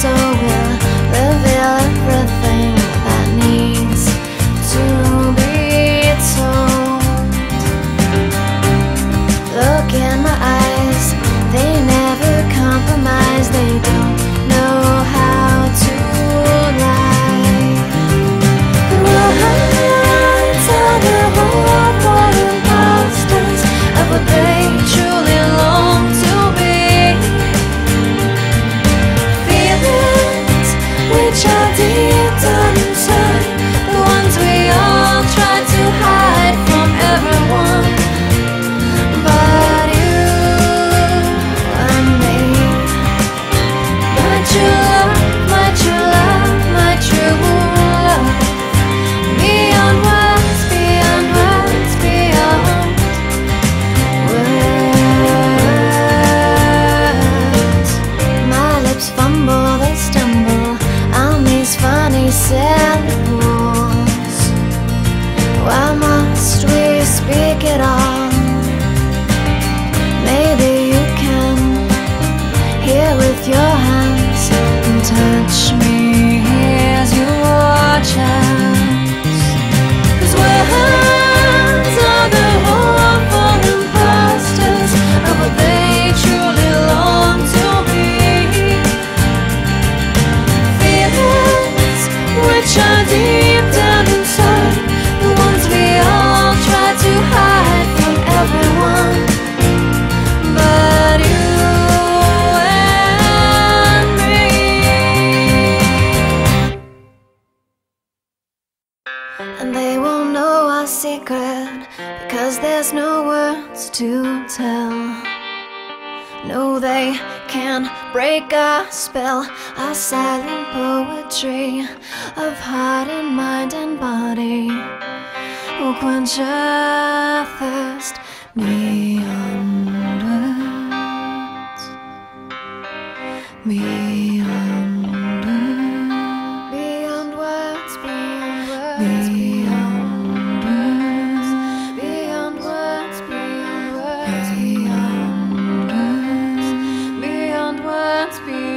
so we'll reveal everything that needs to be told. Look in my eyes, they never compromise, they don't know how to lie. But we'll tell the whole world for imposters of what they truly long to be. Feelings which are deep down inside, the ones we all try to hide from everyone but you and me. My true love, my true love, my true love. Beyond words, beyond words, beyond words. My lips fumble, they stumble on these funny syllables. Why must we speak it all? Maybe you can hear with your hands and touch me. Here's your chance. 'Cause words are the whole for imposters of what they truly long to be. Feelings which are deep down inside, the ones we all try to hide from everyone but you and me. And they won't know our secret because there's no words to tell. No, they can't break our spell, our silent poetry of heart and mind and body will quench our thirst beyond words, beyond words, beyond words, beyond words, beyond words, beyond words, beyond words, beyond words, beyond